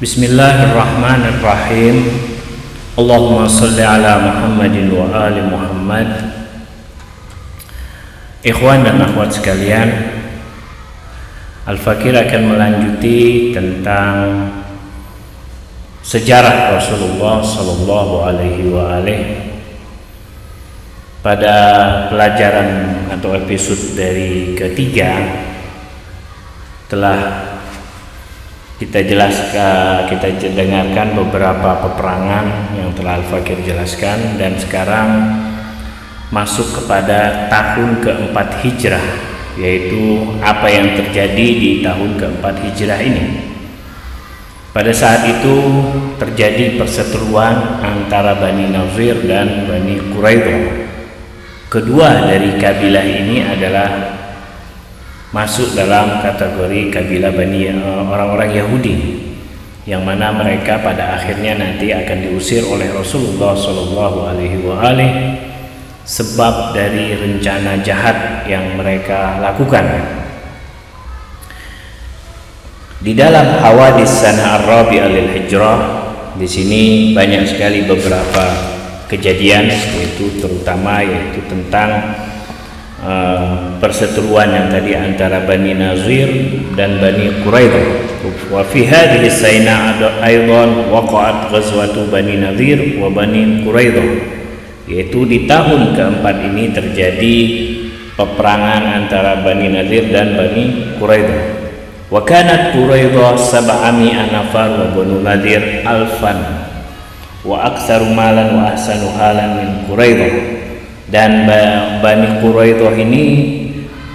Bismillahirrahmanirrahim. Allahumma salli ala Muhammadin wa ali Muhammad. Ikhwan dan akhwat sekalian, Al-Fakir akan melanjuti tentang sejarah Rasulullah sallallahu alaihi wa alihi. Pada pelajaran atau episode dari ketiga telah kita dengarkan beberapa peperangan yang telah Al-Fakir jelaskan, dan sekarang masuk kepada tahun keempat Hijrah, yaitu apa yang terjadi di tahun keempat Hijrah ini. Pada saat itu terjadi perseteruan antara Bani Nazir dan Bani Quraidah. Kedua dari kabilah ini adalah masuk dalam kategori kabilah Bani orang-orang Yahudi, yang mana mereka pada akhirnya nanti akan diusir oleh Rasulullah Shallallahu Alaihi Wasallam sebab dari rencana jahat yang mereka lakukan. Di dalam Hawadits Sana Ar-Rabi'ah lil Hijrah, di sini banyak sekali beberapa kejadian, yaitu tentang perseteruan yang tadi antara Bani Nazir dan Bani Quraidah. Wa fi hadhihi as-sayna aidan waqa'at ghazwatu Bani Nazir wa Bani Quraidah, yaitu di tahun keempat ini terjadi peperangan antara Bani Nazir dan Bani Quraidah. Wa kanat Quraidah 700 nafar wa Banu Nadir alfan wa aktsaru malan wa ahsanu halan min Quraidah. Dan Bani Quraidah ini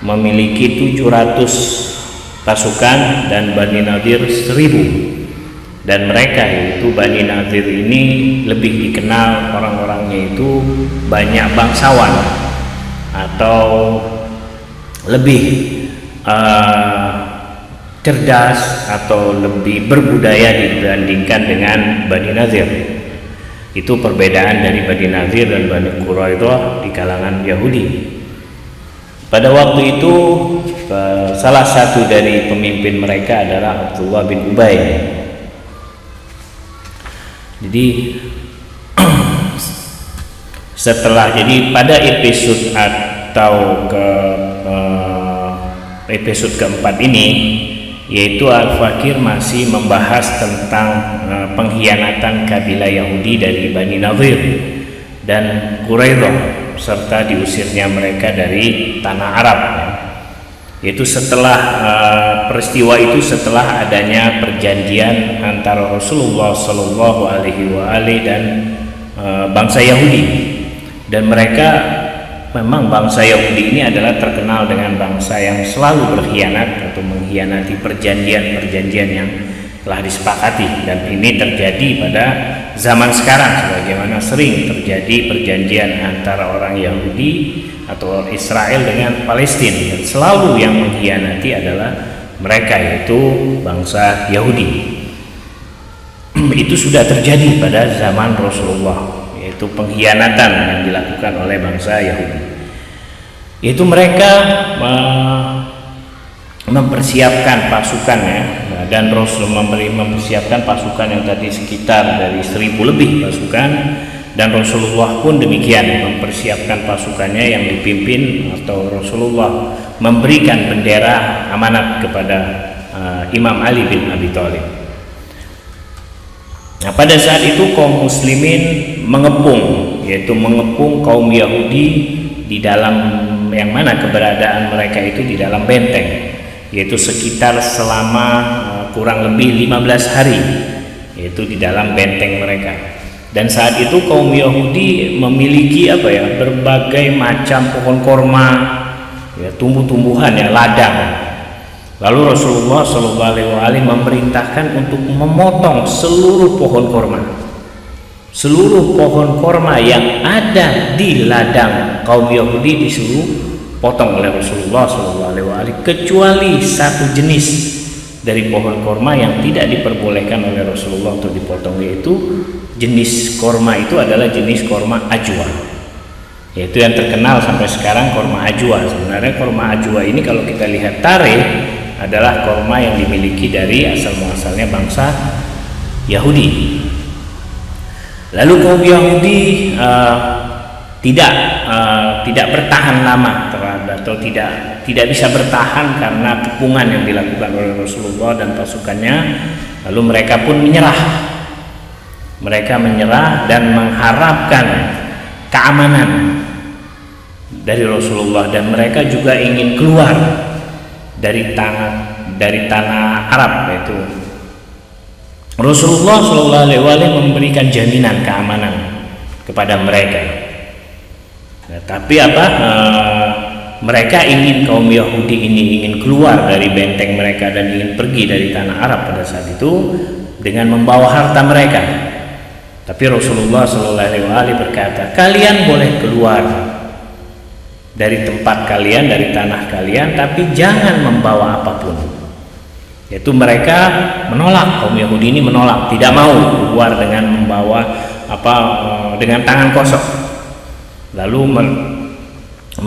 memiliki 700 pasukan dan Bani Nadir 1000. Dan mereka, yaitu Bani Nadir ini, lebih dikenal orang-orangnya itu banyak bangsawan atau lebih cerdas atau lebih berbudaya dibandingkan dengan Bani Nazir. Itu perbedaan dari Bani Nazir dan Bani Quraidah di kalangan Yahudi. Pada waktu itu salah satu dari pemimpin mereka adalah Abdullah bin Ubay. Jadi pada episode episode keempat ini, yaitu Al-Fakir masih membahas tentang pengkhianatan kabilah Yahudi dari Bani Nazir dan Quraidah serta diusirnya mereka dari tanah Arab. Yaitu setelah peristiwa itu, setelah adanya perjanjian antara Rasulullah Shallallahu Alaihi Wasallam dan bangsa Yahudi. Dan mereka, memang bangsa Yahudi ini adalah terkenal dengan bangsa yang selalu berkhianat atau mengkhianati perjanjian-perjanjian yang telah disepakati, dan ini terjadi pada zaman sekarang sebagaimana sering terjadi perjanjian antara orang Yahudi atau Israel dengan Palestina, dan selalu yang mengkhianati adalah mereka, yaitu bangsa Yahudi. Itu sudah terjadi pada zaman Rasulullah, yaitu pengkhianatan yang dilakukan oleh bangsa Yahudi. Itu mereka mempersiapkan pasukannya, dan Rasul mempersiapkan pasukan yang tadi sekitar dari 1000 lebih pasukan, dan Rasulullah pun demikian mempersiapkan pasukannya yang dipimpin, atau Rasulullah memberikan bendera amanat kepada Imam Ali bin Abi Thalib. Nah, pada saat itu kaum muslimin mengepung kaum Yahudi di dalam, yang mana keberadaan mereka itu di dalam benteng, yaitu sekitar selama kurang lebih 15 hari, yaitu di dalam benteng mereka. Dan saat itu kaum Yahudi memiliki berbagai macam pohon korma, tumbuh-tumbuhan, ladang. Lalu Rasulullah SAW memerintahkan untuk memotong seluruh pohon korma. Seluruh pohon korma yang ada di ladang kaum Yahudi disuruh potong oleh Rasulullah SAW, kecuali satu jenis dari pohon korma yang tidak diperbolehkan oleh Rasulullah untuk dipotong, yaitu jenis korma itu adalah jenis korma ajwa, yaitu yang terkenal sampai sekarang korma ajwa. Sebenarnya korma ajwa ini kalau kita lihat tarikh adalah korma yang dimiliki dari asal muasalnya bangsa Yahudi. Lalu kaum Yahudi tidak bertahan lama atau tidak bisa bertahan karena kepungan yang dilakukan oleh Rasulullah dan pasukannya. Lalu mereka pun menyerah. Mereka menyerah dan mengharapkan keamanan dari Rasulullah, dan mereka juga ingin keluar dari tanah Arab. Yaitu Rasulullah SAW memberikan jaminan keamanan kepada mereka. Nah, tapi mereka ingin, kaum Yahudi ini ingin keluar dari benteng mereka dan ingin pergi dari tanah Arab pada saat itu dengan membawa harta mereka. Tapi Rasulullah SAW berkata, kalian boleh keluar dari tempat kalian, dari tanah kalian, tapi jangan membawa apapun. Yaitu mereka menolak, kaum Yahudi ini menolak, tidak mau keluar dengan membawa dengan tangan kosong. Lalu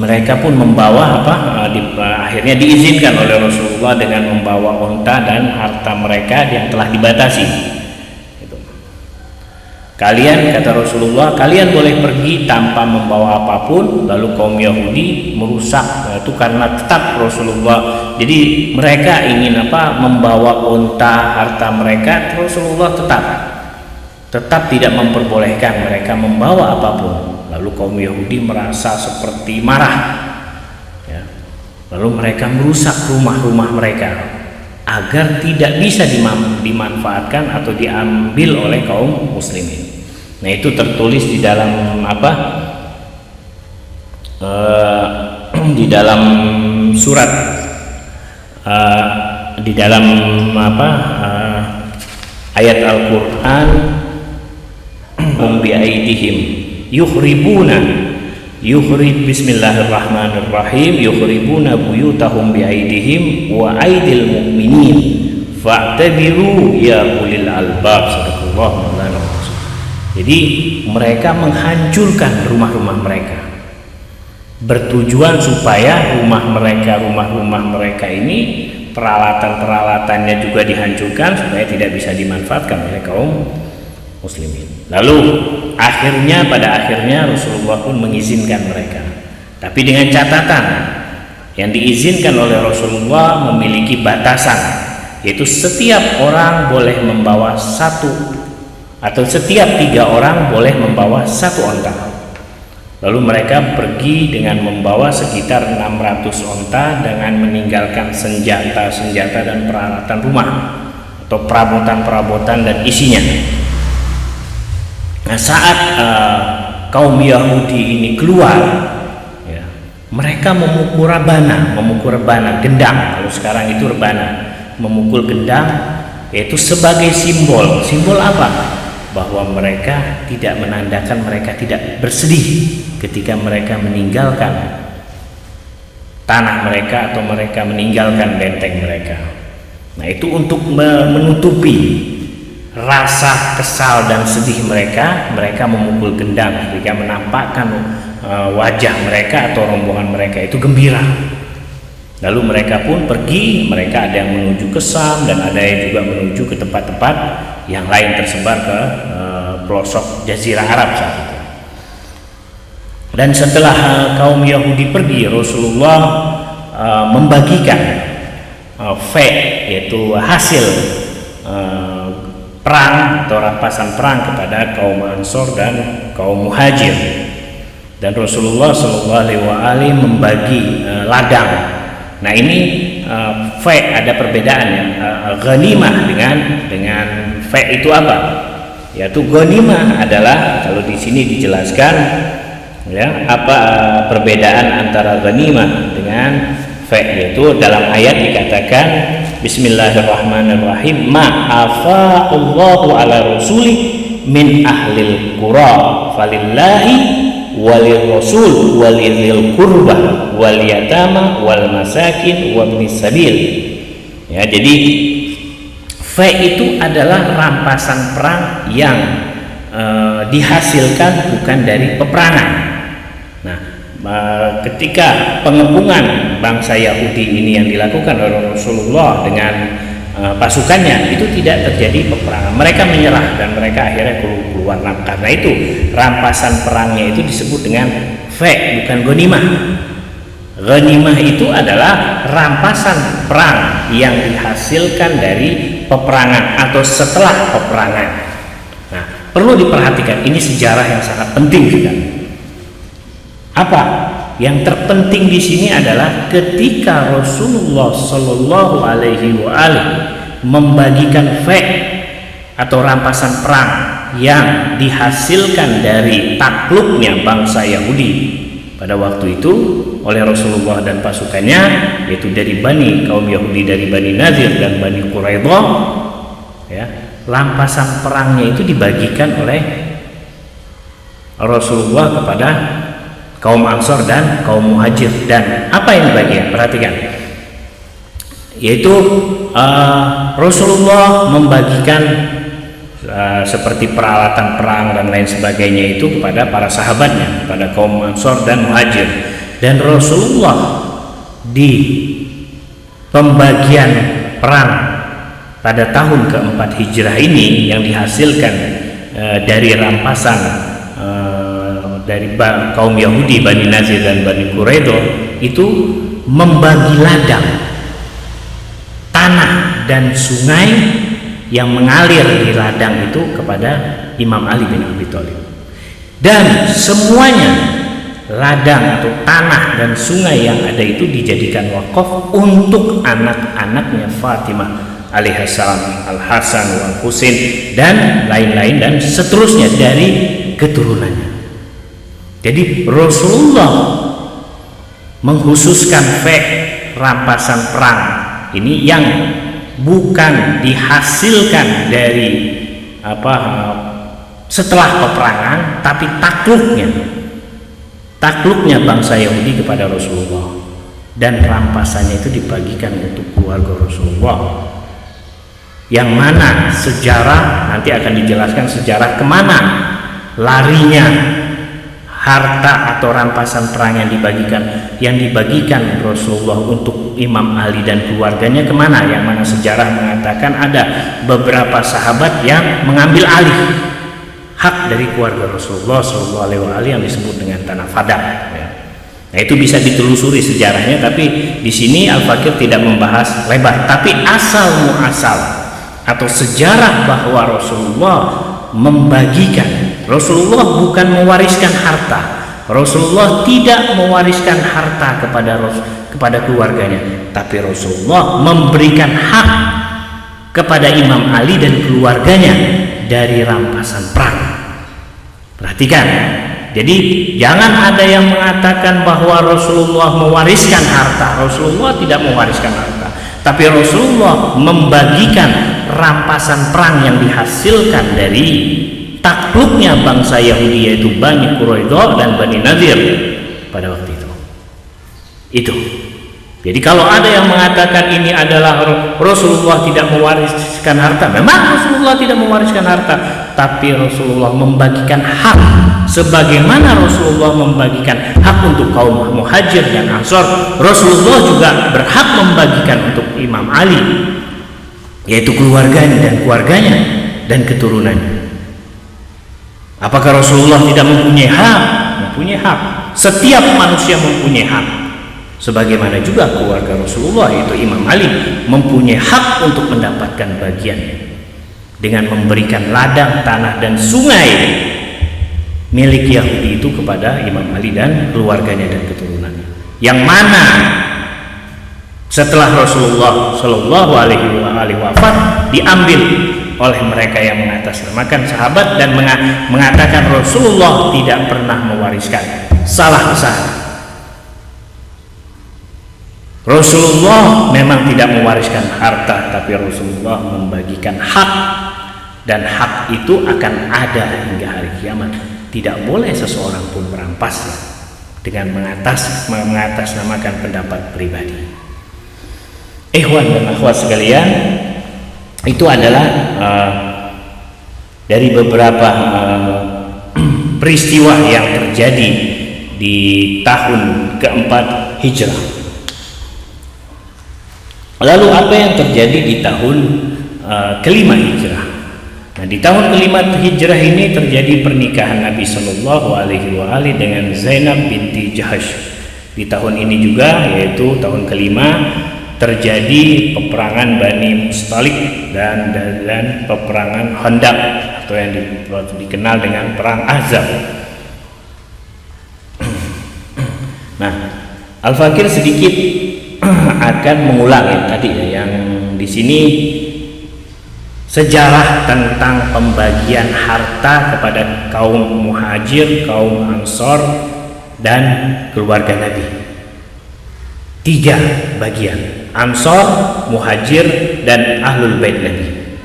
mereka pun membawa akhirnya diizinkan oleh Rasulullah dengan membawa unta dan harta mereka yang telah dibatasi. Kalian, kata Rasulullah, kalian boleh pergi tanpa membawa apapun. Lalu kaum Yahudi merusak, itu karena tetap Rasulullah. Jadi mereka ingin membawa unta, harta mereka. Rasulullah tetap tidak memperbolehkan mereka membawa apapun. Lalu kaum Yahudi merasa seperti marah, ya. Lalu mereka merusak rumah-rumah mereka agar tidak bisa dimanfaatkan atau diambil oleh kaum muslimin. Nah, itu tertulis di dalam di dalam surat di dalam ayat Al-Qur'an, hum bi aidihim bismillahirrahmanirrahim yukhribuna buyutahum bi aidihim wa aidil mu'minin fa'tabiru ya ulil albab. Sadaqallahu maulana. Jadi mereka menghancurkan rumah-rumah mereka, bertujuan supaya rumah mereka ini peralatan-peralatannya juga dihancurkan supaya tidak bisa dimanfaatkan oleh kaum muslimin. Lalu pada akhirnya Rasulullah pun mengizinkan mereka, tapi dengan catatan yang diizinkan oleh Rasulullah memiliki batasan, yaitu setiap orang boleh membawa setiap 3 orang boleh membawa 1 onta. Lalu mereka pergi dengan membawa sekitar 600 onta dengan meninggalkan senjata dan peralatan rumah atau perabotan-perabotan dan isinya. Nah, saat kaum Yahudi ini keluar, ya, mereka memukul rebana, gendang. Kalau sekarang itu rebana, memukul gendang, yaitu sebagai simbol apa? Bahwa mereka tidak menandakan mereka tidak bersedih ketika mereka meninggalkan tanah mereka atau mereka meninggalkan benteng mereka. Nah, itu untuk menutupi rasa kesal dan sedih mereka memukul gendang ketika menampakkan wajah mereka atau rombongan mereka itu gembira. Lalu mereka pun pergi, mereka ada yang menuju ke Syam dan ada yang juga menuju ke tempat-tempat yang lain tersebar ke pelosok Jazirah Arab saat itu. Dan setelah kaum Yahudi pergi, Rasulullah membagikan yaitu hasil perang atau rampasan perang kepada kaum Ansor dan kaum Muhajir. Dan Rasulullah SAW membagi ladang. Nah, ini ada perbedaannya. Ghanimah dengan itu apa? Yaitu ghanimah adalah, kalau di sini dijelaskan, ya, apa perbedaan antara ghanimah dengan yaitu dalam ayat dikatakan bismillahirrahmanirrahim ma'afa'allahu ala rasulih min ahlil qura falillahi walil rasul walil qurbah wal yatama wal masakin wabnis sabil. Ya, jadi itu adalah rampasan perang yang dihasilkan bukan dari peperangan. Nah, ketika pengepungan bangsa Yahudi ini yang dilakukan oleh Rasulullah dengan pasukannya, itu tidak terjadi peperangan. Mereka menyerah dan mereka akhirnya keluar. Karena itu rampasan perangnya itu disebut dengan bukan ghanimah. Ghanimah itu adalah rampasan perang yang dihasilkan dari peperangan atau setelah peperangan. Nah, perlu diperhatikan, ini sejarah yang sangat penting juga. Apa yang terpenting di sini adalah ketika Rasulullah Shallallahu Alaihi Wasallam membagikan atau rampasan perang yang dihasilkan dari takluknya bangsa Yahudi pada waktu itu oleh Rasulullah dan pasukannya, yaitu dari kaum Yahudi dari Bani Nadir dan Bani Quraidah, ya, rampasan perangnya itu dibagikan oleh Rasulullah kepada kaum Ansor dan kaum Muhajir. Dan apa yang dibagikan? Perhatikan, yaitu Rasulullah membagikan seperti peralatan perang dan lain sebagainya itu kepada para sahabatnya, kepada kaum Ansor dan Muhajir. Dan Rasulullah di pembagian perang pada tahun keempat Hijrah ini yang dihasilkan dari rampasan dari kaum Yahudi Bani Nazir dan Bani Quraidah itu membagi ladang, tanah dan sungai yang mengalir di ladang itu kepada Imam Ali bin Abi Thalib. Dan semuanya ladang atau tanah dan sungai yang ada itu dijadikan wakaf untuk anak-anaknya Fatimah alaihissalam, Al-Hasan wal Husain dan lain-lain dan seterusnya dari keturunannya. Jadi Rasulullah menghususkan rampasan perang ini yang bukan dihasilkan dari setelah peperangan, tapi takluknya bangsa Yahudi kepada Rasulullah, dan rampasannya itu dibagikan untuk keluarga Rasulullah, yang mana sejarah nanti akan dijelaskan sejarah kemana larinya harta atau rampasan perang yang dibagikan Rasulullah untuk Imam Ali dan keluarganya kemana, yang mana sejarah mengatakan ada beberapa sahabat yang mengambil alih hak dari keluarga Rasulullah Shallallahu Alaihi Wasallam yang disebut dengan tanah Fadak. Ya. Nah, itu bisa ditelusuri sejarahnya, tapi di sini Al-Fakir tidak membahas lebar. Tapi asal muasal atau sejarah bahwa Rasulullah membagikan, Rasulullah bukan mewariskan harta. Rasulullah tidak mewariskan harta kepada keluarganya, tapi Rasulullah memberikan hak kepada Imam Ali dan keluarganya dari rampasan perang. Perhatikan, jadi jangan ada yang mengatakan bahwa Rasulullah mewariskan harta. Rasulullah tidak mewariskan harta, tapi Rasulullah membagikan rampasan perang yang dihasilkan dari takluknya bangsa Yahudi, yaitu Bani Quraidah dan Bani Nadir pada waktu itu. Itu. Jadi kalau ada yang mengatakan ini adalah Rasulullah tidak mewariskan harta, memang Rasulullah tidak mewariskan harta, tapi Rasulullah membagikan hak sebagaimana Rasulullah membagikan hak untuk kaum Muhajir dan Ansor. Rasulullah juga berhak membagikan untuk Imam Ali, yaitu keluarganya dan keturunannya. Apakah Rasulullah tidak mempunyai hak? Mempunyai hak. Setiap manusia mempunyai hak. Sebagaimana juga keluarga Rasulullah, yaitu Imam Ali, mempunyai hak untuk mendapatkan bagian dengan memberikan ladang, tanah, dan sungai milik Yahudi itu kepada Imam Ali dan keluarganya dan keturunannya. Yang mana setelah Rasulullah Shallallahu Alaihi Wasallam wafat, diambil oleh mereka yang mengatasnamakan sahabat dan mengatakan Rasulullah tidak pernah mewariskan. Salah besar. Rasulullah memang tidak mewariskan harta, tapi Rasulullah membagikan hak, dan hak itu akan ada hingga hari kiamat. Tidak boleh seseorang pun merampasnya dengan mengatasnamakan pendapat pribadi. Ikhwan dan akhwat sekalian, itu adalah dari beberapa peristiwa yang terjadi di tahun keempat Hijrah. Lalu apa yang terjadi di tahun kelima hijrah? Nah, di tahun kelima hijrah ini terjadi pernikahan Nabi Shallallahu Alaihi Wasallam dengan Zainab binti Jahash. Di tahun ini juga, yaitu tahun kelima, terjadi peperangan Bani Mustalik dan peperangan Khandaq, atau yang dikenal dengan perang Ahzab. Nah, Al-Fakir sedikit akan mengulang yang tadi ya, yang di sini sejarah tentang pembagian harta kepada kaum Muhajir, kaum Ansor, dan keluarga Nabi. 3 bagian: Ansor, Muhajir, dan Ahlul Bait Nabi.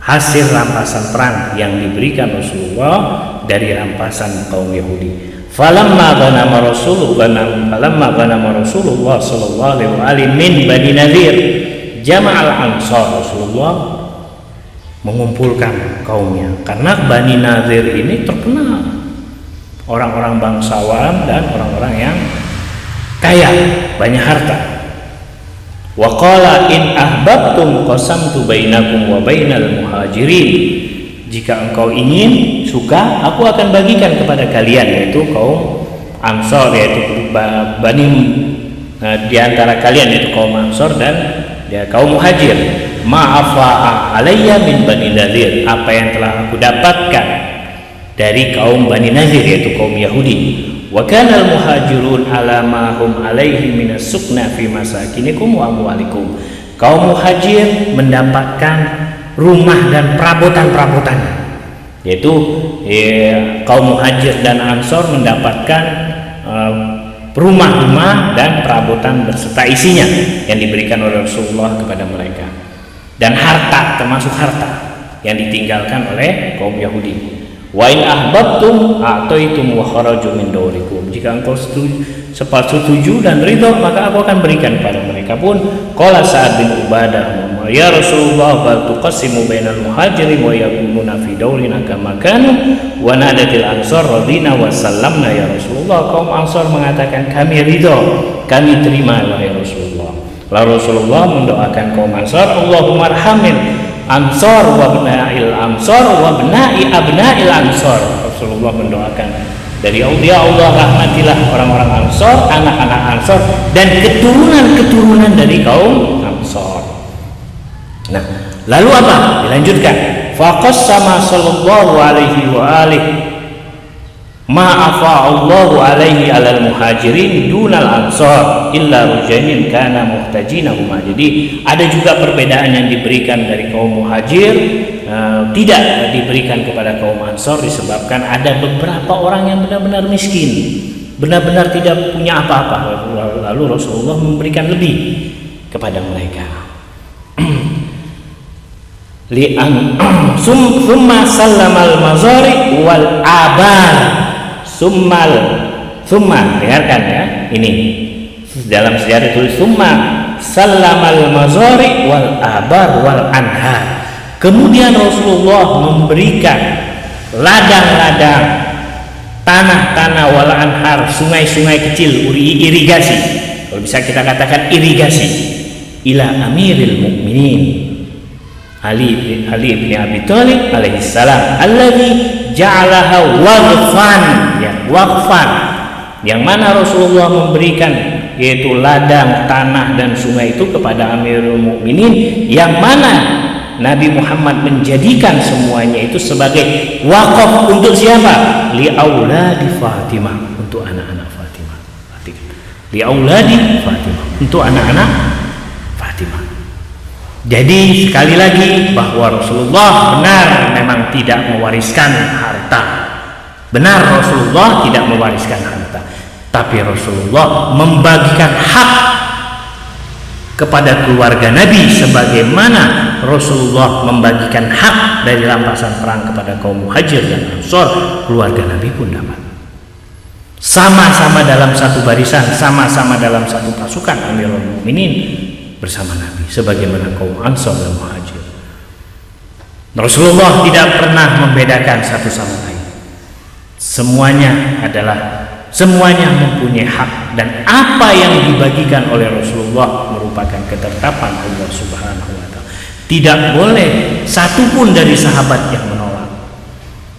Hasil rampasan perang yang diberikan Rasulullah dari rampasan kaum Yahudi. Falamma ghanama Rasulullah sallallahu alaihi wasallam min Bani Nadir, jama'al Ansar. Rasulullah mengumpulkan kaumnya, karena Bani Nadir ini terkenal orang-orang bangsawan dan orang-orang yang kaya, banyak harta. Wa qala in ahbabtum qasamtu bainakum wa bainal muhajirin. Jika engkau ingin, suka, aku akan bagikan kepada kalian, yaitu kaum Ansor, yaitu Bani di antara kalian, yaitu kaum Ansor dan kaum Muhajir. Ma'afa'a alayya min Bani Nadir, apa yang telah aku dapatkan dari kaum Bani Nadir, yaitu kaum Yahudi. Wa kana al-muhajirun ala ma hum alaihi minas sukna fi masakinikum wa amwalikum. Kaum Muhajir mendapatkan rumah dan perabotan-perabotan, yaitu kaum Muhajir dan Ansor mendapatkan rumah-rumah dan perabotan berserta isinya yang diberikan oleh Rasulullah kepada mereka, dan harta, termasuk harta yang ditinggalkan oleh kaum Yahudi. Wa in ahbabtum a'taitum wa kharaju min dawrikum. Jika engkau setuju dan ridho, maka aku akan berikan kepada mereka pun. Qala Sa'ad bin Ubadah, ya Rasulullah, bal tuqassimu bainal muhajirin wa yakununa fi dawrina kama kanu wa nadatil ansar radina wa sallamna ya Rasulullah. Kaum Ansar mengatakan, kami ridho, kami terima wahai Rasulullah. Lalu Rasulullah mendoakan kaum Ansar, Allahumma arhamil Ansar wa bna'il Ansar wa bna'i abna'il Ansar. Rasulullah mendoakan, dari Allah, rahmatilah orang-orang Ansar, anak-anak Ansar, dan keturunan-keturunan dari kaum Ansar. Nah, lalu apa? Dilanjutkan. Faqassama sallallahu alaihi wa alihi ma'afa Allahu alaihi alal muhajirin dunal ansar illa rujainin kana muhtajinahuma. Jadi ada juga perbedaan yang diberikan dari kaum Muhajir, tidak diberikan kepada kaum Ansar, disebabkan ada beberapa orang yang benar-benar miskin, benar-benar tidak punya apa-apa, lalu Rasulullah memberikan lebih kepada mereka. Summa sallamal mazari wal abar. Summa, dengarkan ya, ini dalam sejarah tulis summa sallamal mazari wal abar wal anhar. Kemudian Rasulullah memberikan ladang-ladang, tanah-tanah, wal anhar, sungai-sungai kecil, irigasi, kalau bisa kita katakan irigasi, ila amiril mukminin Ali bin Abi Thalib alaihi salam, alladzi ja'alaha waqfan, ya, waqfan, yang mana Rasulullah memberikan, yaitu ladang, tanah, dan sungai itu kepada Amirul Mukminin, yang mana Nabi Muhammad menjadikan semuanya itu sebagai wakaf untuk siapa? Li auladi Fatimah, untuk anak-anak Fatimah. Li auladi Fatimah, untuk anak-anak Fatimah. Jadi sekali lagi bahwa Rasulullah benar memang tidak mewariskan harta. Benar, Rasulullah tidak mewariskan harta, tapi Rasulullah membagikan hak kepada keluarga Nabi, sebagaimana Rasulullah membagikan hak dari rampasan perang kepada kaum Muhajir dan Ansor. Keluarga Nabi pun dapat, sama-sama dalam satu barisan, sama-sama dalam satu pasukan Amirul Mukminin bersama Nabi, sebagaimana kaum Ansor dan Muhajir. Rasulullah tidak pernah membedakan satu sama lain. Semuanya mempunyai hak, dan apa yang dibagikan oleh Rasulullah merupakan ketetapan Allah Subhanahu wa Ta'ala. Tidak boleh satupun dari sahabat yang menolak.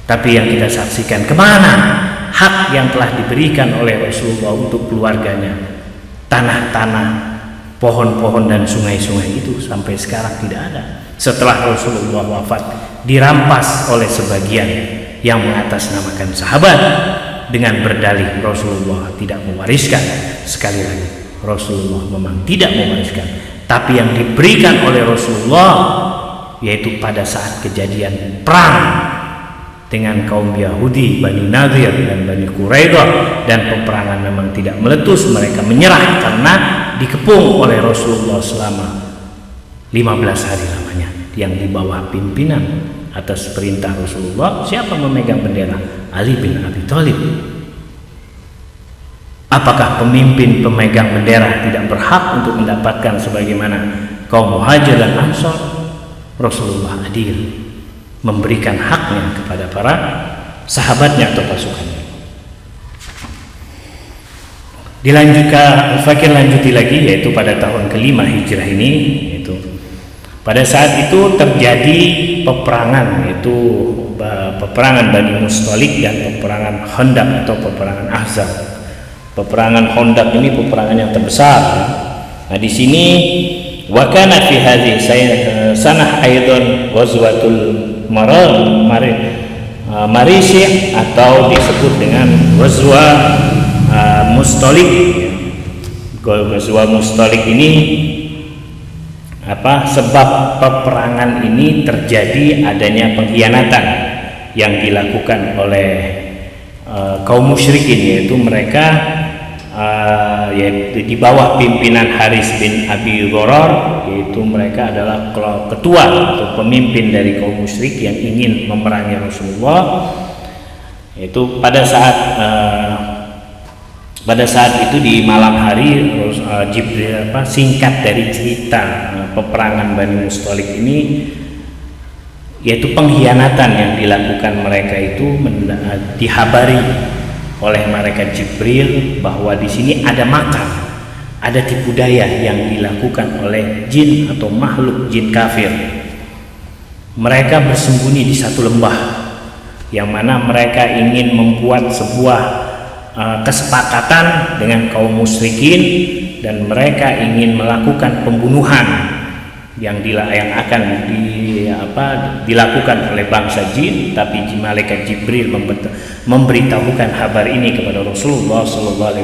Tapi yang kita saksikan, kemana hak yang telah diberikan oleh Rasulullah untuk keluarganya, tanah-tanah, pohon-pohon dan sungai-sungai itu sampai sekarang tidak ada. Setelah Rasulullah wafat, dirampas oleh sebagian yang mengatasnamakan sahabat dengan berdalih Rasulullah tidak mewariskan. Sekali lagi, Rasulullah memang tidak mewariskan, tapi yang diberikan oleh Rasulullah yaitu pada saat kejadian perang dengan kaum Yahudi, Bani Nadir dan Bani Quraidah, dan peperangan memang tidak meletus, mereka menyerah karena dikepung oleh Rasulullah selama 15 hari lamanya, yang di bawah pimpinan atas perintah Rasulullah. Siapa memegang bendera? Ali bin Abi Thalib. Apakah pemimpin pemegang bendera tidak berhak untuk mendapatkan sebagaimana kaum Muhajir dan Ansor? Rasulullah adil, memberikan haknya kepada para sahabatnya atau pasukannya. Dilanjutkan, Al-Fakir lanjuti lagi, yaitu pada tahun kelima Hijrah ini, yaitu pada saat itu terjadi peperangan, yaitu peperangan Bani Mustalik dan peperangan Khandaq atau peperangan Ahzab. Peperangan Khandaq ini peperangan yang terbesar. Nah, di sini wa kana fi hadhihi sanah aidan ghazwatul Marisi atau disebut dengan Ghazwa Mustalik. Ghazwa Mustalik ini sebab peperangan ini terjadi adanya pengkhianatan yang dilakukan oleh kaum musyrikin, yaitu mereka yaitu di bawah pimpinan Haris bin Abi Ghorar, yaitu mereka adalah ketua atau pemimpin dari kaum musyrik yang ingin memerangi Rasulullah. Yaitu pada saat itu di malam hari Jibril singkat dari cerita peperangan Bani Mustalik ini, yaitu pengkhianatan yang dilakukan mereka itu dihabari oleh malaikat Jibril bahwa di sini ada makar, ada tipu daya yang dilakukan oleh jin atau makhluk jin kafir. Mereka bersembunyi di satu lembah yang mana mereka ingin membuat sebuah kesepakatan dengan kaum musyrikin, dan mereka ingin melakukan pembunuhan yang akan dilakukan oleh bangsa jin. Tapi malaikat Jibril memberitahukan kabar ini kepada Rasulullah SAW.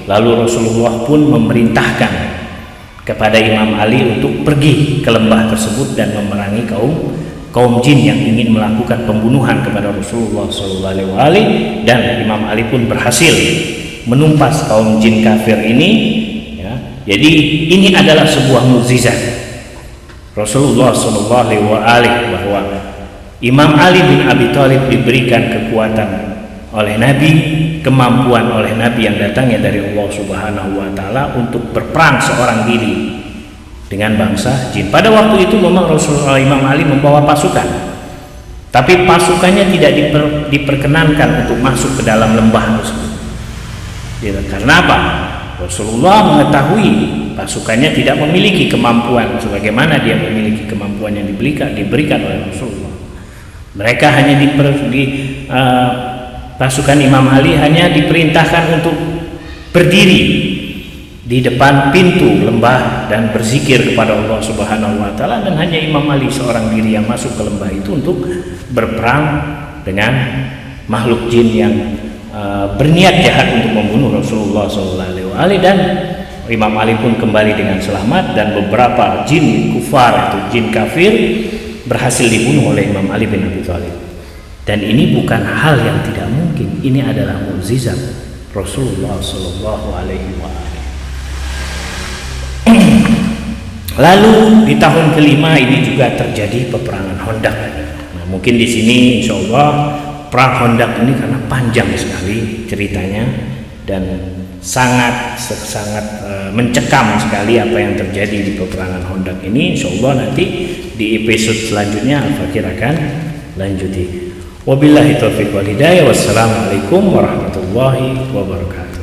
Lalu Rasulullah pun memerintahkan kepada Imam Ali untuk pergi ke lembah tersebut dan memerangi kaum jin yang ingin melakukan pembunuhan kepada Rasulullah SAW. Dan Imam Ali pun berhasil menumpas kaum jin kafir ini, ya. Jadi ini adalah sebuah mukjizat Rasulullah SAW bahwa Imam Ali bin Abi Thalib diberikan kekuatan oleh Nabi, kemampuan oleh Nabi yang datangnya dari Allah Subhanahu wa Ta'ala untuk berperang seorang diri dengan bangsa jin. Pada waktu itu memang Imam Ali membawa pasukan, tapi pasukannya tidak diperkenankan untuk masuk ke dalam lembah tersebut. Karena apa? Rasulullah mengetahui pasukannya tidak memiliki kemampuan sebagaimana dia memiliki kemampuan yang diberikan oleh Rasulullah. Mereka hanya pasukan Imam Ali hanya diperintahkan untuk berdiri di depan pintu lembah dan berzikir kepada Allah Subhanahu wa Ta'ala, dan hanya Imam Ali seorang diri yang masuk ke lembah itu untuk berperang dengan makhluk jin yang berniat jahat untuk membunuh Rasulullah SAW. Dan Imam Ali pun kembali dengan selamat, dan beberapa jin kufar atau jin kafir berhasil dibunuh oleh Imam Ali bin Abi Thalib. Dan ini bukan hal yang tidak mungkin, ini adalah mukjizat Rasulullah SAW. Lalu di tahun kelima ini juga terjadi peperangan Khandaq. Nah, mungkin di sini insya Allah perang Khandaq ini karena panjang sekali ceritanya dan sangat mencekam sekali apa yang terjadi di peperangan Khandaq ini. Insya Allah nanti di episode selanjutnya Al-Fakir akan lanjuti. Wabillahi taufiq wal hidayah. Wassalamualaikum warahmatullahi wabarakatuh.